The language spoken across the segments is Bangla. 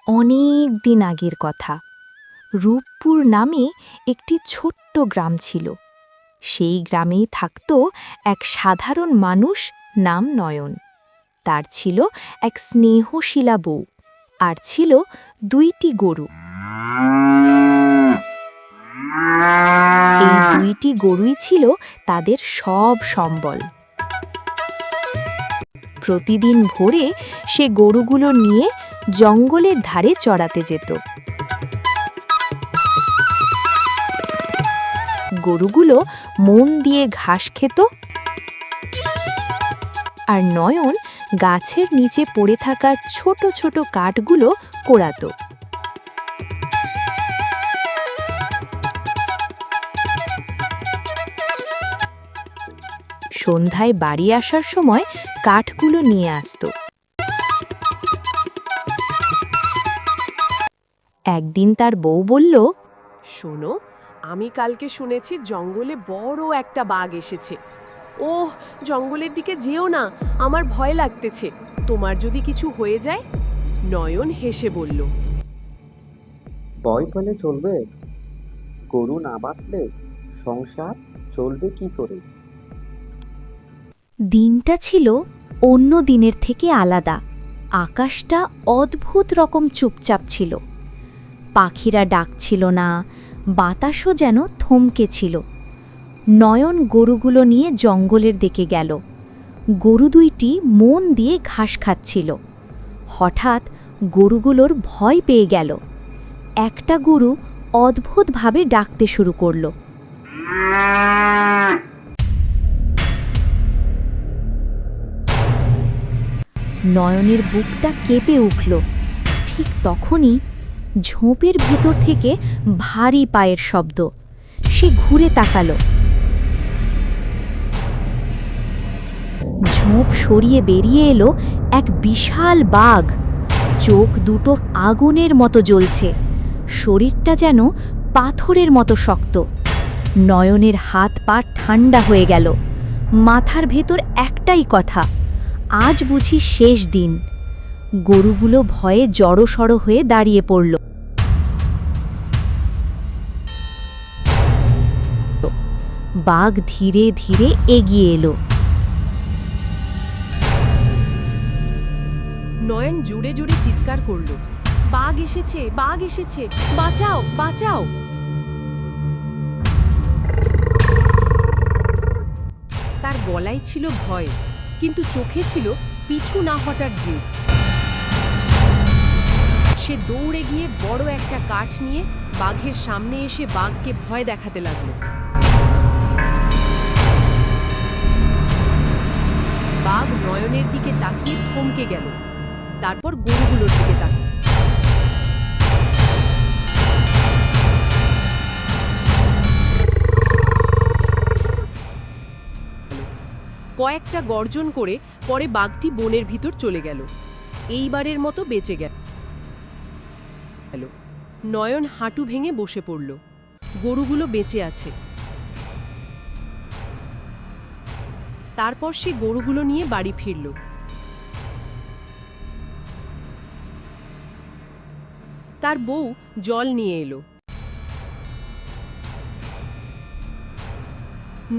অনেক দিন আগের কথা। রূপপুর নামে একটি ছোট্ট গ্রাম ছিল। সেই গ্রামেই থাকত এক সাধারণ মানুষ, নাম নয়ন। তার ছিল এক স্নেহশীলা বউ, আর ছিল 2টি গরু। এই 2টি গরুই ছিল তাদের সব সম্বল। প্রতিদিন ভোরে সে গরুগুলো নিয়ে জঙ্গলের ধারে চড়াতে যেত। গরুগুলো মন দিয়ে ঘাস খেত, আর নয়ন গাছের নিচে পড়ে থাকা ছোট ছোট কাঠগুলো কোড়াত। সন্ধ্যায় বাড়ি আসার সময় কাঠগুলো নিয়ে আসত। একদিন তার বউ বলল, শোনো, আমি কালকে শুনেছি জঙ্গলে বড় একটা বাঘ এসেছে। ওহ, জঙ্গলের দিকে যেও না, আমার ভয় লাগতেছে। তোমার যদি কিছু হয়ে যায়। নয়ন হেসে বলল, ভয় পেলে চলবে? গরু না বাঁচলে সংসার চলবে কি করে? দিনটা ছিল অন্য দিনের থেকে আলাদা। আকাশটা অদ্ভুত রকম চুপচাপ ছিল। পাখিরা ডাকছিল না, বাতাসও যেন থমকে ছিল। নয়ন গরুগুলো নিয়ে জঙ্গলের দিকে গেল। গরু 2টি মন দিয়ে ঘাস খাচ্ছিল। হঠাৎ গরুগুলোর ভয় পেয়ে গেল। একটা গরু অদ্ভুতভাবে ডাকতে শুরু করল। নয়নের বুকটা কেঁপে উঠল। ঠিক তখনই ঝোপের ভেতর থেকে ভারী পায়ের শব্দ। সে ঘুরে তাকালো। ঝোপ সরিয়ে বেরিয়ে এলো এক বিশাল বাঘ। চোখ দুটো আগুনের মতো জ্বলছে, শরীরটা যেন পাথরের মতো শক্ত। নয়নের হাত পা ঠান্ডা হয়ে গেল। মাথার ভেতর একটাই কথা, আজ বুঝি শেষ দিন। গরুগুলো ভয়ে জড়সড় হয়ে দাঁড়িয়ে পড়ল। বাঘ ধীরে ধীরে এগিয়ে এলো। নয়ন জোরে জোরে চিৎকার করল, বাঘ এসেছে, বাঘ এসেছে, বাঁচাও, বাঁচাও। তার গলায় ছিল ভয়, কিন্তু চোখে ছিল পিছু না হটার জেদ। সে দৌড়ে গিয়ে বড় একটা কাঠ নিয়ে বাঘের সামনে এসে বাঘকে ভয় দেখাতে লাগলো। বাঘ নয়নের দিকে তাকিয়ে থমকে গেল, তারপর গরুগুলোর দিকে তাকিয়ে। কয়েকটা গর্জন করে পরে বাঘটি বনের ভিতর চলে গেল। এইবারের মতো বেঁচে গেল। নয়ন হাঁটু ভেঙে বসে পড়ল। গরুগুলো বেঁচে আছে। তারপর সে গরুগুলো নিয়ে বাড়ি ফিরল। তার বউ জল নিয়ে এলো।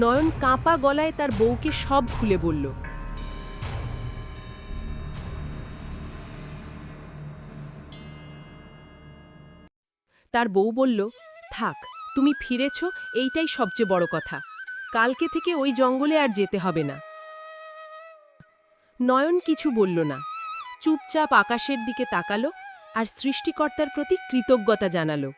নয়ন কাঁপা গলায় তার বউকে সব খুলে বলল। তার বউ বলল, থাক, তুমি ফিরেছ, এইটাই সবচেয়ে বড় কথা। কালকে থেকে ওই জঙ্গলে আর যেতে হবে না। নয়ন কিছু বলল না, চুপচাপ আকাশের দিকে তাকালো আর সৃষ্টিকর্তার প্রতি কৃতজ্ঞতা জানালো।